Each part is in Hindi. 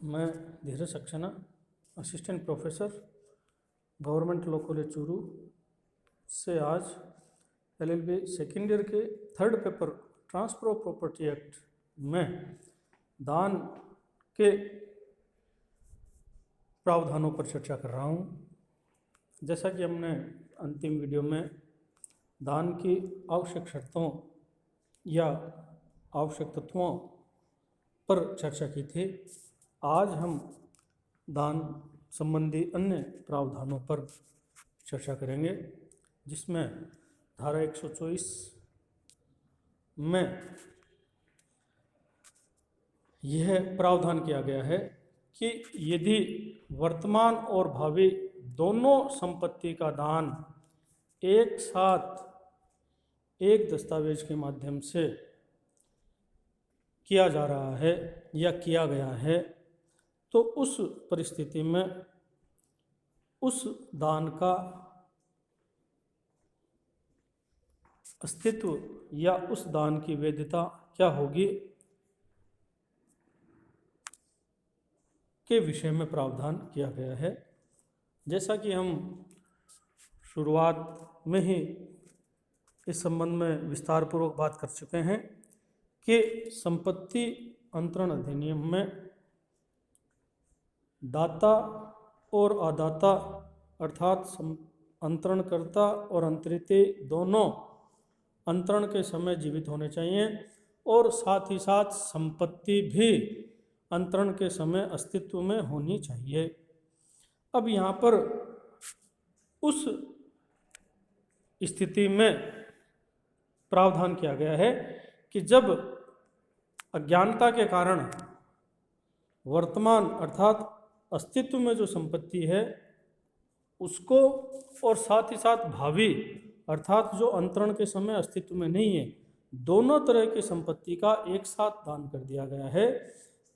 मैं Dheeraj Saxena, assistant professor, government law college Churu से आज एलएलबी सेकेंड ईयर के third paper transfer of property act में दान के प्रावधानों पर चर्चा कर रहा हूँ। जैसा कि हमने अंतिम वीडियो में दान की आवश्यक शर्तों या आवश्यक तत्वों पर चर्चा की थी, आज हम दान संबंधी अन्य प्रावधानों पर चर्चा करेंगे, जिसमें धारा 124 में यह प्रावधान किया गया है कि यदि वर्तमान और भावी दोनों संपत्ति का दान एक साथ एक दस्तावेज के माध्यम से किया जा रहा है या किया गया है, तो उस परिस्थिति में उस दान का अस्तित्व या उस दान की वैधता क्या होगी के विषय में प्रावधान किया गया है। जैसा कि हम शुरुआत में ही इस संबंध में विस्तार पूर्वक बात कर चुके हैं कि संपत्ति अंतरण अधिनियम में दाता और अदाता अर्थात अंतरणकर्ता और अंतरित दोनों अंतरण के समय जीवित होने चाहिए और साथ ही साथ संपत्ति भी अंतरण के समय अस्तित्व में होनी चाहिए। अब यहाँ पर उस स्थिति में प्रावधान किया गया है कि जब अज्ञानता के कारण वर्तमान अर्थात अस्तित्व में जो संपत्ति है उसको और साथ ही साथ भावी अर्थात जो अंतरण के समय अस्तित्व में नहीं है, दोनों तरह की संपत्ति का एक साथ दान कर दिया गया है,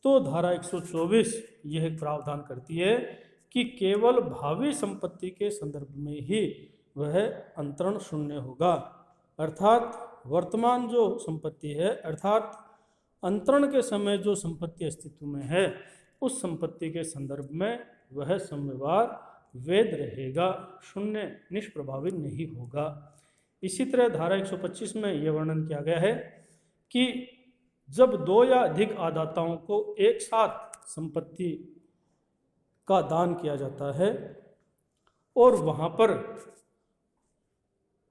तो धारा 124 यह प्रावधान करती है कि केवल भावी संपत्ति के संदर्भ में ही वह अंतरण शून्य होगा। अर्थात वर्तमान जो संपत्ति है अर्थात अंतरण के समय जो संपत्ति अस्तित्व में है उस संपत्ति के संदर्भ में वह समव्यवहार वैध रहेगा, शून्य निष्प्रभावित नहीं होगा। इसी तरह धारा 125 में यह वर्णन किया गया है कि जब दो या अधिक आदाताओं को एक साथ संपत्ति का दान किया जाता है और वहाँ पर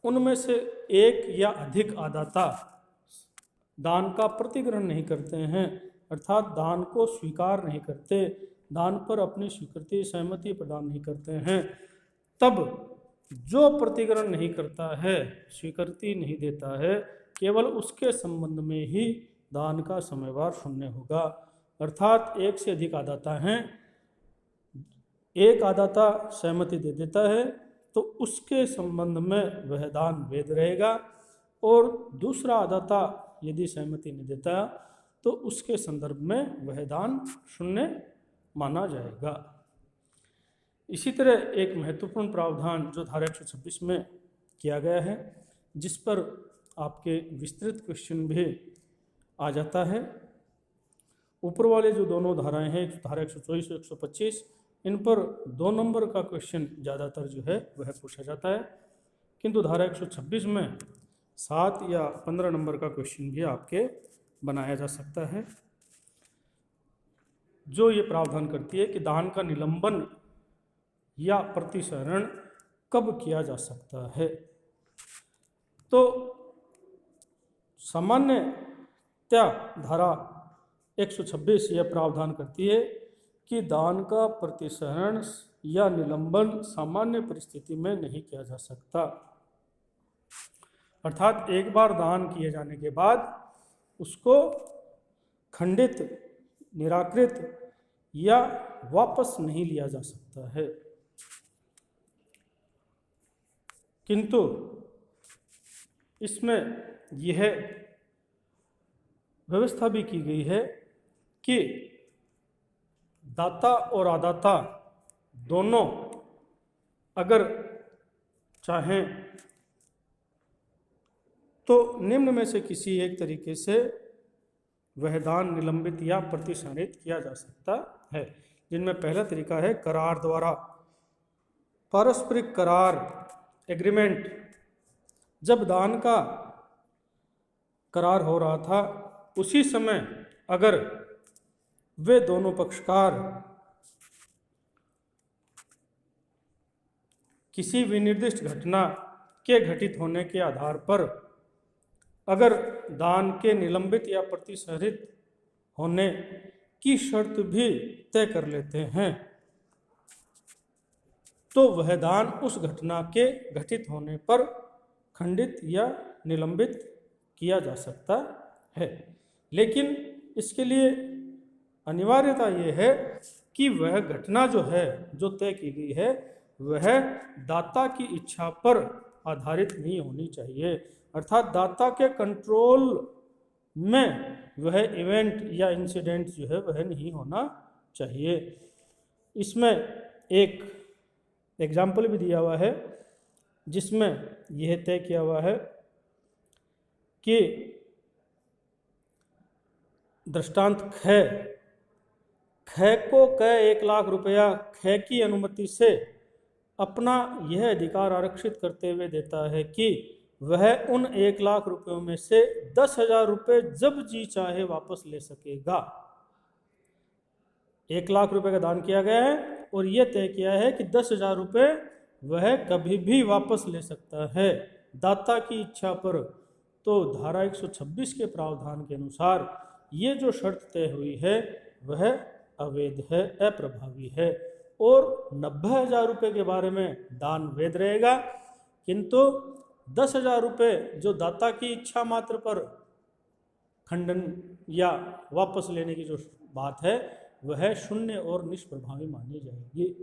उनमें से एक या अधिक आदाता दान का प्रतिग्रहण नहीं करते हैं अर्थात दान को स्वीकार नहीं करते, दान पर अपनी स्वीकृति सहमति प्रदान नहीं करते हैं, तब जो प्रतिग्रहण नहीं करता है, स्वीकृति नहीं देता है, केवल उसके संबंध में ही दान का समयवार शून्य होगा। अर्थात एक से अधिक आदाता हैं, एक आदाता सहमति दे देता है तो उसके संबंध में वह दान वैध रहेगा और दूसरा आदाता यदि सहमति नहीं देता तो उसके संदर्भ में वह दान शून्य माना जाएगा। इसी तरह एक महत्वपूर्ण प्रावधान जो धारा 126 में किया गया है, जिस पर आपके विस्तृत क्वेश्चन भी आ जाता है, ऊपर वाले जो दोनों धाराएं हैं धारा 124 और 125, इन पर 2 नंबर का क्वेश्चन ज़्यादातर जो है वह पूछा जाता है, किंतु धारा 126 में 7 या 15 नंबर का क्वेश्चन भी आपके बनाया जा सकता है, जो ये प्रावधान करती है कि दान का निलंबन या प्रतिसरण कब किया जा सकता है। तो सामान्यतया धारा 126 यह प्रावधान करती है कि दान का प्रतिसरण या निलंबन सामान्य परिस्थिति में नहीं किया जा सकता। अर्थात एक बार दान किए जाने के बाद उसको खंडित, निराकृत या वापस नहीं लिया जा सकता है, किंतु इसमें यह व्यवस्था भी की गई है कि दाता और आदाता दोनों अगर चाहें तो निम्न में से किसी एक तरीके से वह दान निलंबित या प्रतिसंहरित किया जा सकता है, जिनमें पहला तरीका है करार द्वारा। पारस्परिक करार एग्रीमेंट, जब दान का करार हो रहा था उसी समय अगर वे दोनों पक्षकार किसी विनिर्दिष्ट घटना के घटित होने के आधार पर अगर दान के निलंबित या प्रतिसंहरित होने की शर्त भी तय कर लेते हैं तो वह दान उस घटना के घटित होने पर खंडित या निलंबित किया जा सकता है। लेकिन इसके लिए अनिवार्यता यह है कि वह घटना जो है, जो तय की गई है, वह दाता की इच्छा पर आधारित नहीं होनी चाहिए। अर्थात दाता के कंट्रोल में वह इवेंट या इंसिडेंट जो है वह नहीं होना चाहिए। इसमें एक एग्जाम्पल भी दिया हुआ है जिसमें यह तय किया हुआ है कि दृष्टांत ख को क 1 लाख रुपया ख की अनुमति से अपना यह अधिकार आरक्षित करते हुए देता है कि वह उन 1 लाख रुपयों में से 10,000 रुपये जब जी चाहे वापस ले सकेगा। 1 लाख रुपए का दान किया गया है और यह तय किया है कि 10,000 रुपये वह कभी भी वापस ले सकता है दाता की इच्छा पर। तो धारा 126 के प्रावधान के अनुसार ये जो शर्त तय हुई है वह अवैध है, अप्रभावी है। और 90,000 रुपये के बारे में दान वैध रहेगा, किंतु 10,000 रुपये जो दाता की इच्छा मात्र पर खंडन या वापस लेने की जो बात है वह शून्य और निष्प्रभावी मानी जाएगी।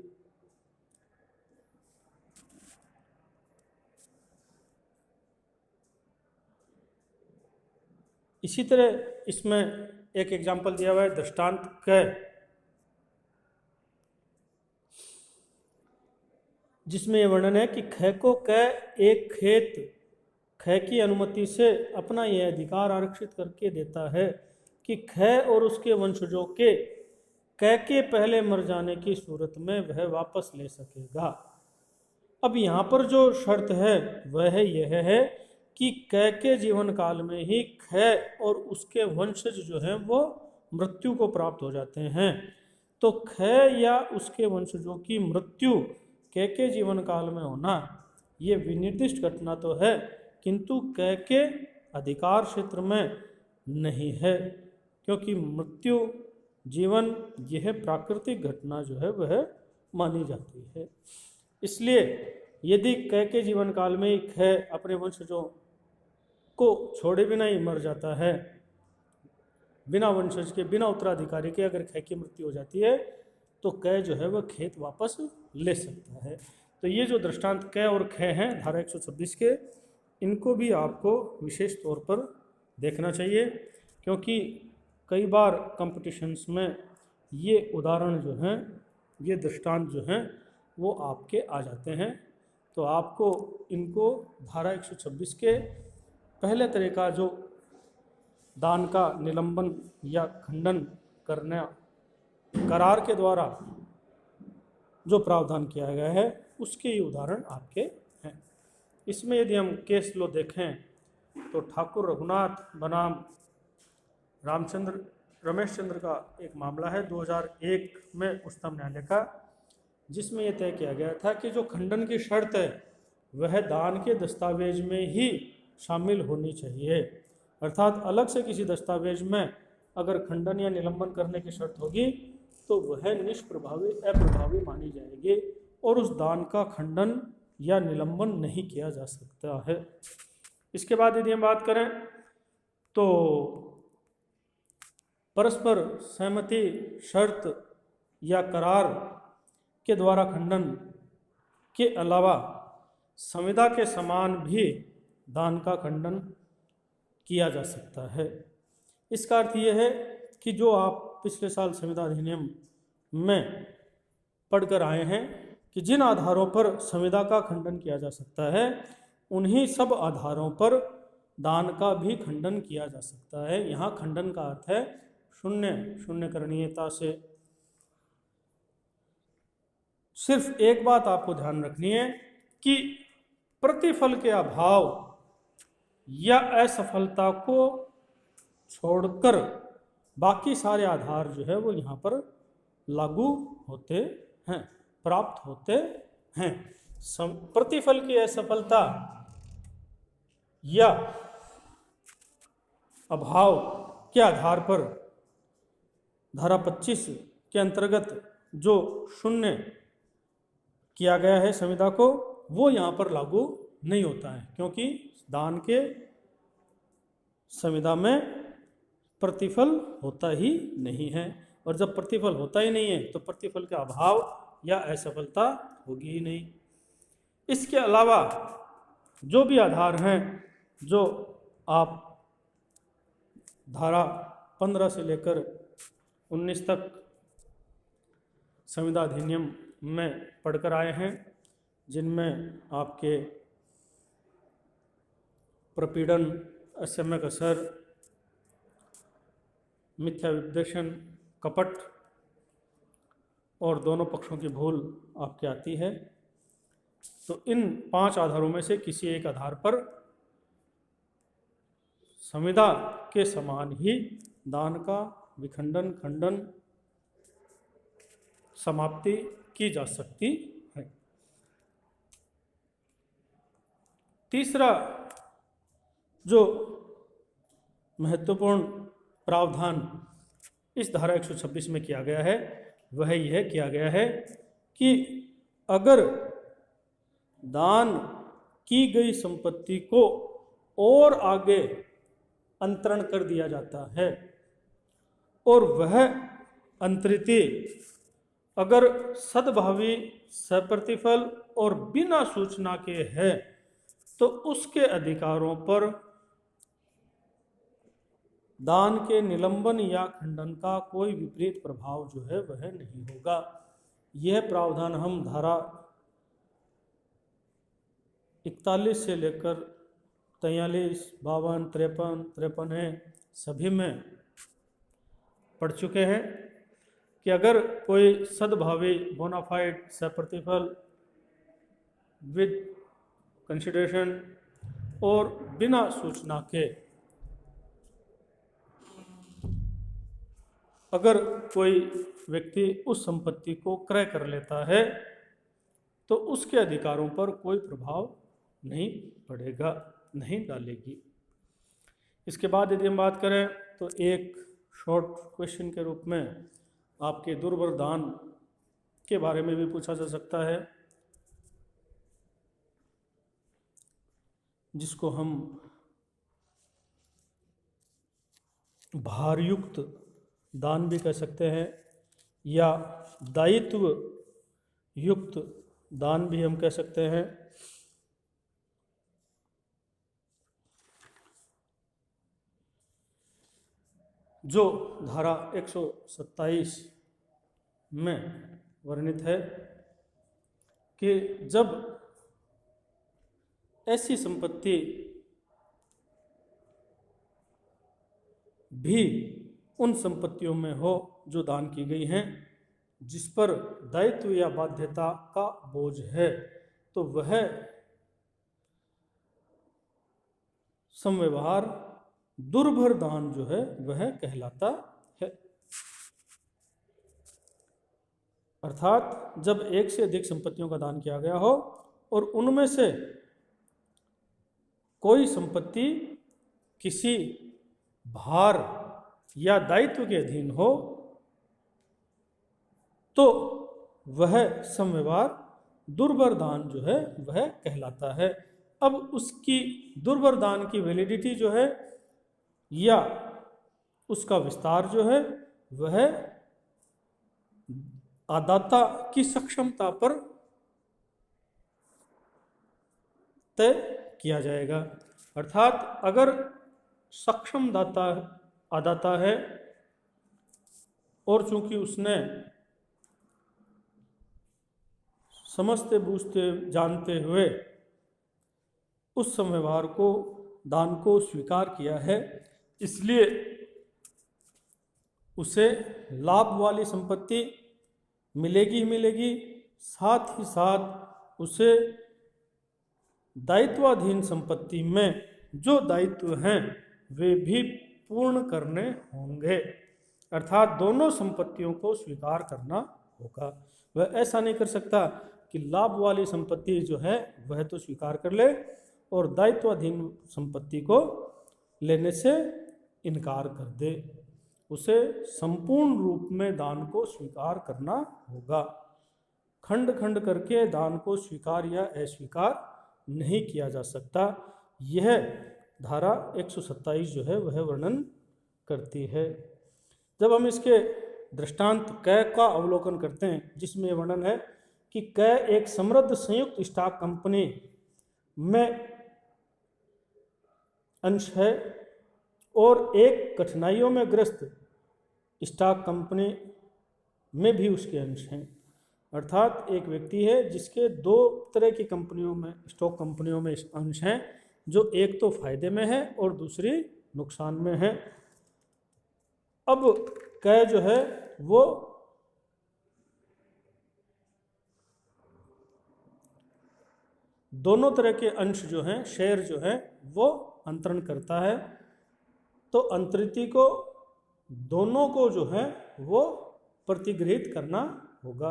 इसी तरह इसमें एक एग्जाम्पल दिया हुआ है दृष्टांत क, जिसमें यह वर्णन है कि ख को क एक खेत ख की अनुमति से अपना यह अधिकार आरक्षित करके देता है कि ख और उसके वंशजों के क के पहले मर जाने की सूरत में वह वापस ले सकेगा। अब यहाँ पर जो शर्त है वह यह है कि क के जीवन काल में ही ख और उसके वंशज जो हैं वो मृत्यु को प्राप्त हो जाते हैं। तो ख या उसके वंशजों की मृत्यु क के जीवन काल में होना ये विनिर्दिष्ट घटना तो है, किंतु क के अधिकार क्षेत्र में नहीं है, क्योंकि मृत्यु जीवन यह प्राकृतिक घटना जो है वह मानी जाती है। इसलिए यदि क के जीवन काल में ही ख अपने वंशजों को छोड़े बिना ही मर जाता है, बिना वंशज के, बिना उत्तराधिकारी के अगर ख की मृत्यु हो जाती है तो क जो है वह खेत वापस ले सकता है। तो ये जो दृष्टांत क और ख हैं धारा 126 के, इनको भी आपको विशेष तौर पर देखना चाहिए, क्योंकि कई बार कॉम्पिटिशन्स में ये उदाहरण जो हैं, ये दृष्टांत जो हैं वो आपके आ जाते हैं। तो आपको इनको धारा 126 के पहले तरीका जो दान का निलंबन या खंडन करना करार के द्वारा जो प्रावधान किया गया है उसके ये उदाहरण आपके हैं। इसमें यदि हम केस लो देखें तो ठाकुर रघुनाथ बनाम रमेश चंद्र का एक मामला है 2001 में उच्चतम न्यायालय का, जिसमें यह तय किया गया था कि जो खंडन की शर्त है वह दान के दस्तावेज में ही शामिल होनी चाहिए। अर्थात अलग से किसी दस्तावेज में अगर खंडन या निलंबन करने की शर्त होगी तो वह निष्प्रभावी, अप्रभावी मानी जाएगी और उस दान का खंडन या निलंबन नहीं किया जा सकता है। इसके बाद यदि हम बात करें तो परस्पर सहमति शर्त या करार के द्वारा खंडन के अलावा संविदा के समान भी दान का खंडन किया जा सकता है। इसका अर्थ यह है कि जो आप पिछले साल संविदा अधिनियम में पढ़कर आए हैं कि जिन आधारों पर संविदा का खंडन किया जा सकता है, उन्हीं सब आधारों पर दान का भी खंडन किया जा सकता है। यहाँ खंडन का अर्थ है शून्य, शून्यकरणीयता से। सिर्फ एक बात आपको ध्यान रखनी है कि प्रतिफल के अभाव या असफलता को छोड़कर बाकी सारे आधार जो है वो यहाँ पर लागू होते हैं, प्राप्त होते हैं। प्रतिफल की असफलता या अभाव के आधार पर धारा 25 के अंतर्गत जो शून्य किया गया है संविदा को, वो यहाँ पर लागू नहीं होता है, क्योंकि दान के संविदा में प्रतिफल होता ही नहीं है। और जब प्रतिफल होता ही नहीं है तो प्रतिफल का अभाव या असफलता होगी ही नहीं। इसके अलावा जो भी आधार हैं जो आप धारा 15 से लेकर 19 तक संविदा अधिनियम में पढ़कर आए हैं, जिनमें आपके प्रपीड़न, असम्यक असर, मिथ्या विद्वेषण, कपट और दोनों पक्षों की भूल आपके आती है, तो इन 5 आधारों में से किसी एक आधार पर संविदा के समान ही दान का विखंडन, खंडन, समाप्ति की जा सकती है। तीसरा जो महत्वपूर्ण प्रावधान इस धारा 126 में किया गया है वह यह किया गया है कि अगर दान की गई संपत्ति को और आगे अंतरण कर दिया जाता है और वह अंतरिति अगर सद्भावी, सप्रतिफल और बिना सूचना के है, तो उसके अधिकारों पर दान के निलंबन या खंडन का कोई विपरीत प्रभाव जो है वह नहीं होगा। यह प्रावधान हम धारा 41 से लेकर 43, 52, 53, 53 सभी में पढ़ चुके हैं कि अगर कोई सद्भावी, बोनाफाइड, सप्रतिफल, विद कंसिडरेशन और बिना सूचना के अगर कोई व्यक्ति उस संपत्ति को क्रय कर लेता है तो उसके अधिकारों पर कोई प्रभाव नहीं पड़ेगा, नहीं डालेगी। इसके बाद यदि हम बात करें तो एक शॉर्ट क्वेश्चन के रूप में आपके दुर्वर दान के बारे में भी पूछा जा सकता है, जिसको हम भारयुक्त दान भी कह सकते हैं या दायित्व युक्त दान भी हम कह सकते हैं। जो धारा 127 में वर्णित है कि जब ऐसी संपत्ति भी उन संपत्तियों में हो जो दान की गई हैं, जिस पर दायित्व या बाध्यता का बोझ है, तो वह समव्यवहार दुर्भर दान जो है वह कहलाता है। अर्थात जब एक से अधिक संपत्तियों का दान किया गया हो और उनमें से कोई संपत्ति किसी भार या दायित्व के अधीन हो, तो वह समव्यवहार दुर्भर दान जो है वह कहलाता है। अब उसकी दुर्भर दान की वैलिडिटी जो है या उसका विस्तार जो है वह आदाता की सक्षमता पर तय किया जाएगा। अर्थात अगर सक्षम दाता आदाता है और चूंकि उसने समझते बूझते जानते हुए उस समव्यवहार को दान को स्वीकार किया है, इसलिए उसे लाभ वाली संपत्ति मिलेगी ही मिलेगी, साथ ही साथ उसे दायित्वाधीन संपत्ति में जो दायित्व हैं वे भी पूर्ण करने होंगे। अर्थात दोनों संपत्तियों को स्वीकार करना होगा। वह ऐसा नहीं कर सकता कि लाभ वाली संपत्ति जो है वह तो स्वीकार कर ले और दायित्वाधीन संपत्ति को लेने से इनकार कर दे। उसे संपूर्ण रूप में दान को स्वीकार करना होगा। खंड खंड करके दान को स्वीकार या अस्वीकार नहीं किया जा सकता। यह धारा 127 जो है वह वर्णन करती है। जब हम इसके दृष्टांत कै का अवलोकन करते हैं, जिसमें यह वर्णन है कि कै एक समृद्ध संयुक्त स्टॉक कंपनी में अंश है और एक कठिनाइयों में ग्रस्त स्टॉक कंपनी में भी उसके अंश हैं। अर्थात एक व्यक्ति है जिसके दो तरह की कंपनियों में, स्टॉक कंपनियों में अंश हैं, जो एक तो फायदे में है और दूसरी नुकसान में है। अब कै जो है वो दोनों तरह के अंश जो हैं, शेयर जो है वो अंतरण करता है। तो अंतरिति को दोनों को जो है वो प्रतिगृहित करना होगा।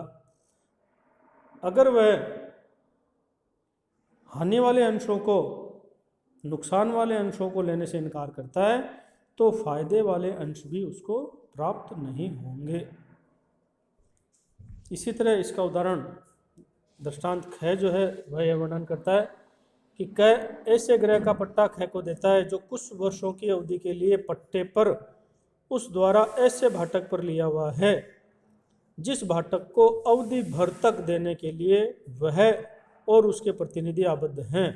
अगर वह हानि वाले अंशों को नुकसान वाले अंशों को लेने से इनकार करता है तो फायदे वाले अंश भी उसको प्राप्त नहीं होंगे। इसी तरह इसका उदाहरण दृष्टांत ख जो है वह यह वर्णन करता है कि कै ऐसे ग्रह का पट्टा ख को देता है जो कुछ वर्षों की अवधि के लिए पट्टे पर उस द्वारा ऐसे भाटक पर लिया हुआ है जिस भाटक को अवधि भर तक देने के लिए वह और उसके प्रतिनिधि आबद्ध हैं,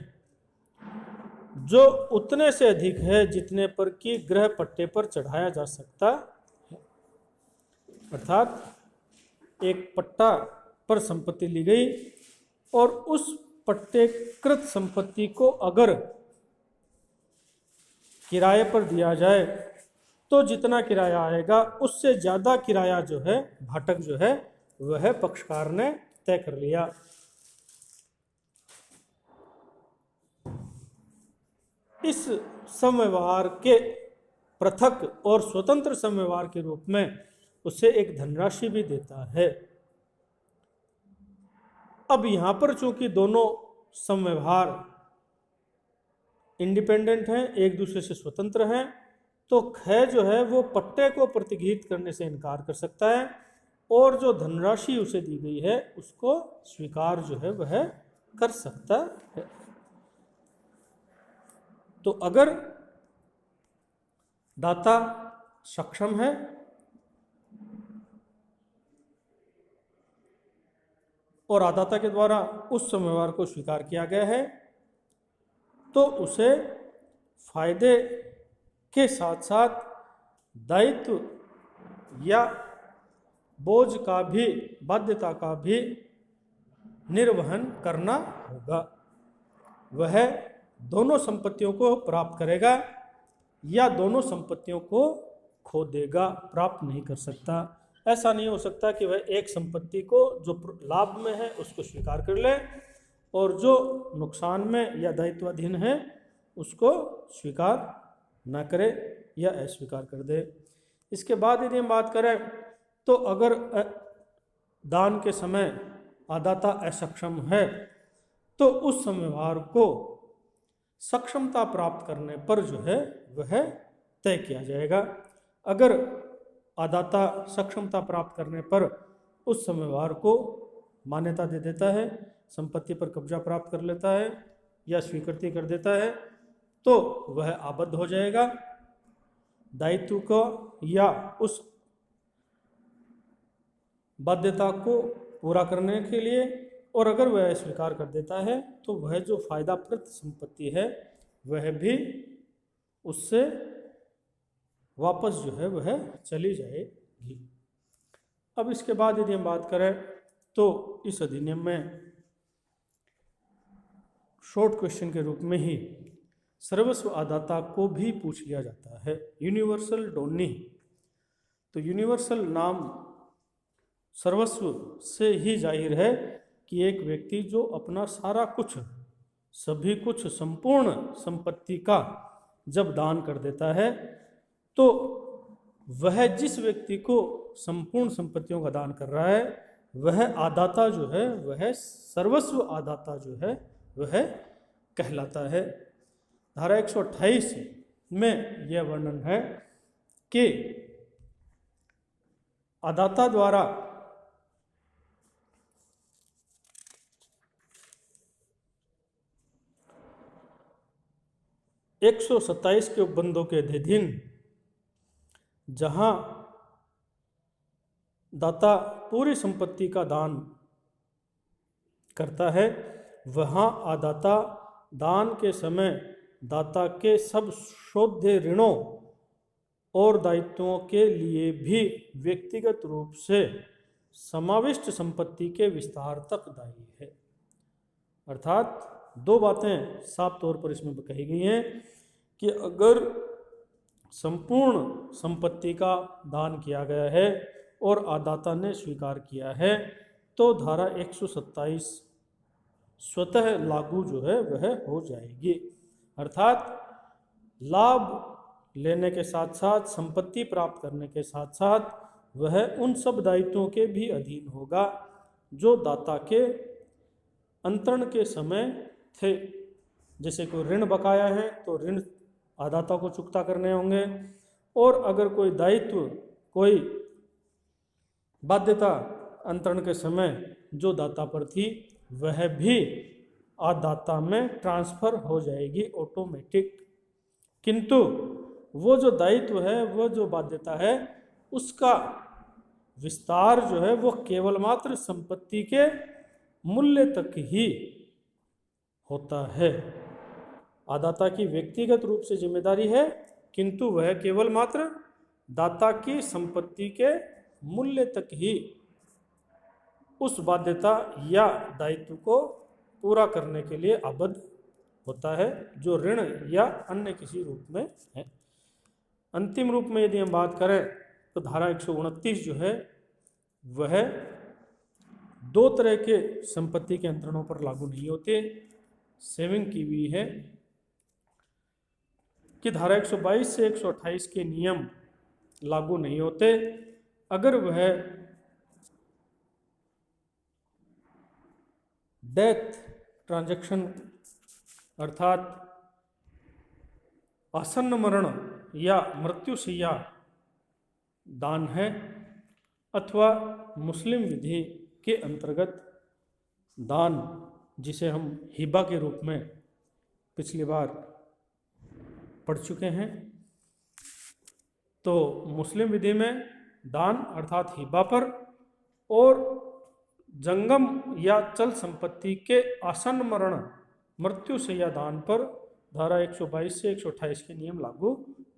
जो उतने से अधिक है जितने पर कि ग्रह पट्टे पर चढ़ाया जा सकता है। अर्थात एक पट्टा पर संपत्ति ली गई और उस पट्टेकृत संपत्ति को अगर किराए पर दिया जाए तो जितना किराया आएगा उससे ज़्यादा किराया जो है भाटक जो है वह पक्षकार ने तय कर लिया। इस समव्यवहार के पृथक और स्वतंत्र समव्यवहार के रूप में उसे एक धनराशि भी देता है। अब यहाँ पर चूंकि दोनों समव्यवहार इंडिपेंडेंट हैं, एक दूसरे से स्वतंत्र हैं, तो ख जो है वो पट्टे को प्रतिगृहित करने से इनकार कर सकता है और जो धनराशि उसे दी गई है उसको स्वीकार जो है वह कर सकता है। तो अगर दाता सक्षम है और आदाता के द्वारा उस समव्यवहार को स्वीकार किया गया है तो उसे फायदे के साथ साथ दायित्व या बोझ का भी, बाध्यता का भी निर्वहन करना होगा। वह दोनों संपत्तियों को प्राप्त करेगा या दोनों संपत्तियों को खो देगा, प्राप्त नहीं कर सकता। ऐसा नहीं हो सकता कि वह एक संपत्ति को जो लाभ में है उसको स्वीकार कर ले और जो नुकसान में या दायित्वाधीन है उसको स्वीकार न करे या अस्वीकार कर दे। इसके बाद यदि हम बात करें तो अगर दान के समय आदाता असक्षम है तो उस समव्यवहार को सक्षमता प्राप्त करने पर जो है वह तय किया जाएगा। अगर आदाता सक्षमता प्राप्त करने पर उस समव्यवहार को मान्यता दे देता है, संपत्ति पर कब्जा प्राप्त कर लेता है या स्वीकृति कर देता है तो वह आबद्ध हो जाएगा दायित्व को या उस बाध्यता को पूरा करने के लिए। और अगर वह स्वीकार कर देता है तो वह जो फायदाप्रद संपत्ति है वह भी उससे वापस जो है वह चली जाएगी। अब इसके बाद यदि हम बात करें तो इस अधिनियम में शॉर्ट क्वेश्चन के रूप में ही सर्वस्व आदाता को भी पूछ लिया जाता है। यूनिवर्सल डोनी, तो यूनिवर्सल नाम सर्वस्व से ही जाहिर है कि एक व्यक्ति जो अपना सारा कुछ, सभी कुछ, संपूर्ण संपत्ति का जब दान कर देता है, तो वह जिस व्यक्ति को संपूर्ण संपत्तियों का दान कर रहा है, वह आदाता जो है, वह सर्वस्व आदाता जो है, वह कहलाता है। धारा 128 में यह वर्णन है कि आदाता द्वारा एक 127 के उपबंधों के अधीन जहां दाता पूरी संपत्ति का दान करता है, वहां आदाता दान के समय दाता के सब शोध्य ऋणों और दायित्वों के लिए भी व्यक्तिगत रूप से समाविष्ट संपत्ति के विस्तार तक दायी है। अर्थात दो बातें साफ तौर पर इसमें कही गई हैं कि अगर संपूर्ण संपत्ति का दान किया गया है और आदाता ने स्वीकार किया है, तो धारा 127 स्वतः लागू जो है वह हो जाएगी। अर्थात लाभ लेने के साथ साथ, संपत्ति प्राप्त करने के साथ साथ वह उन सब दायित्वों के भी अधीन होगा जो दाता के अंतरण के समय थे। जैसे कोई ऋण बकाया है तो ऋण आदाता को चुकता करने होंगे, और अगर कोई दायित्व, कोई बाध्यता अंतरण के समय जो दाता पर थी, वह भी आदाता में ट्रांसफर हो जाएगी ऑटोमेटिक। किंतु वो जो दायित्व है, वो जो बाध्यता है, उसका विस्तार जो है वो केवल मात्र संपत्ति के मूल्य तक ही होता है। आदाता की व्यक्तिगत रूप से जिम्मेदारी है, किंतु वह केवल मात्र दाता की संपत्ति के मूल्य तक ही उस बाध्यता या दायित्व को पूरा करने के लिए आबद्ध होता है, जो ऋण या अन्य किसी रूप में है। अंतिम रूप में यदि हम बात करें तो धारा 129 जो है वह दो तरह के संपत्ति के अंतरणों पर लागू नहीं होते। सेविंग की हुई है कि धारा 122 से 128 के नियम लागू नहीं होते अगर वह डेथ ट्रांजैक्शन अर्थात आसन्न मरण या मृत्युशैया दान है, अथवा मुस्लिम विधि के अंतर्गत दान, जिसे हम हिबा के रूप में पिछली बार पढ़ चुके हैं। तो मुस्लिम विधि में दान अर्थात हिबा पर और जंगम या चल संपत्ति के आसन्न मरण मृत्युशैया दान पर धारा 122 से 128 के नियम लागू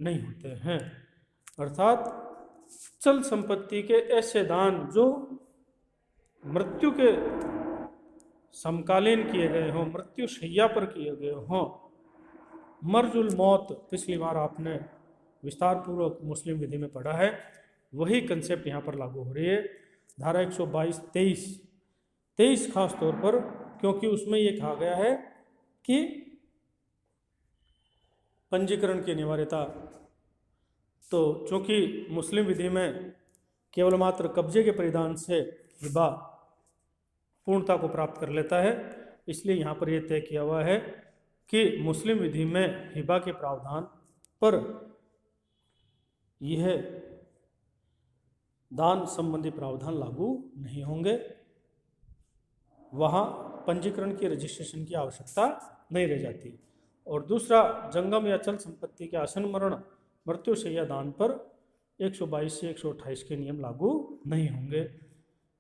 नहीं होते हैं। अर्थात चल संपत्ति के ऐसे दान जो मृत्यु के समकालीन किए गए हों, मृत्युशैया पर किए गए हों, मर्जुल मौत पिछली बार आपने विस्तार पूर्वक मुस्लिम विधि में पढ़ा है, वही कंसेप्ट यहाँ पर लागू हो रही है। धारा 122 23 खास तौर पर, क्योंकि उसमें ये कहा गया है कि पंजीकरण की अनिवार्यता, तो चूँकि मुस्लिम विधि में केवल मात्र कब्जे के परिधान से हिबा पूर्णता को प्राप्त कर लेता है, इसलिए यहाँ पर यह तय किया हुआ है कि मुस्लिम विधि में हिबा के प्रावधान पर यह दान संबंधी प्रावधान लागू नहीं होंगे। वहाँ पंजीकरण की रजिस्ट्रेशन की आवश्यकता नहीं रह जाती। और दूसरा, जंगम या चल संपत्ति के आसन्न मरण मृत्युशैया दान पर 122 से 128 के नियम लागू नहीं होंगे।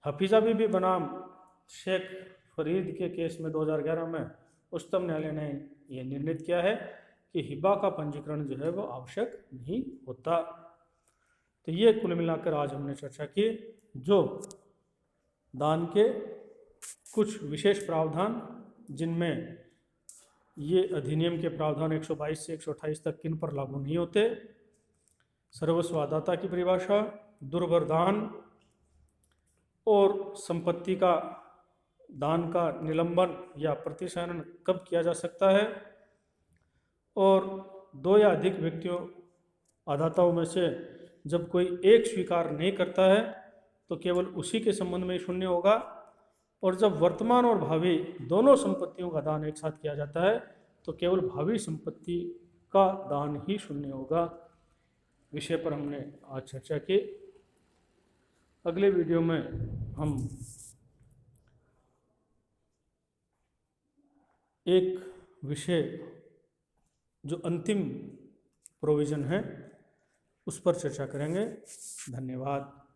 हफीजा बीबी बनाम शेख फरीद के केस में 2011 में उच्चतम न्यायालय ने यह निर्णित किया है कि हिबा का पंजीकरण जो है वो आवश्यक नहीं होता। तो ये कुल मिलाकर आज हमने चर्चा की जो दान के कुछ विशेष प्रावधान, जिनमें ये अधिनियम के प्रावधान 122 से 128 तक किन पर लागू नहीं होते? सर्वस्वादाता की परिभाषा, दुर्वरदान और संपत्ति का दान का निलंबन या प्रतिशयन कब किया जा सकता है, और दो या अधिक व्यक्तियों आदाताओं में से जब कोई एक स्वीकार नहीं करता है तो केवल उसी के संबंध में शून्य होगा, और जब वर्तमान और भावी दोनों संपत्तियों का दान एक साथ किया जाता है तो केवल भावी संपत्ति का दान ही शून्य होगा। विषय पर हमने आज चर्चा की। अगले वीडियो में हम एक विषय जो अंतिम प्रोविज़न है उस पर चर्चा करेंगे। धन्यवाद।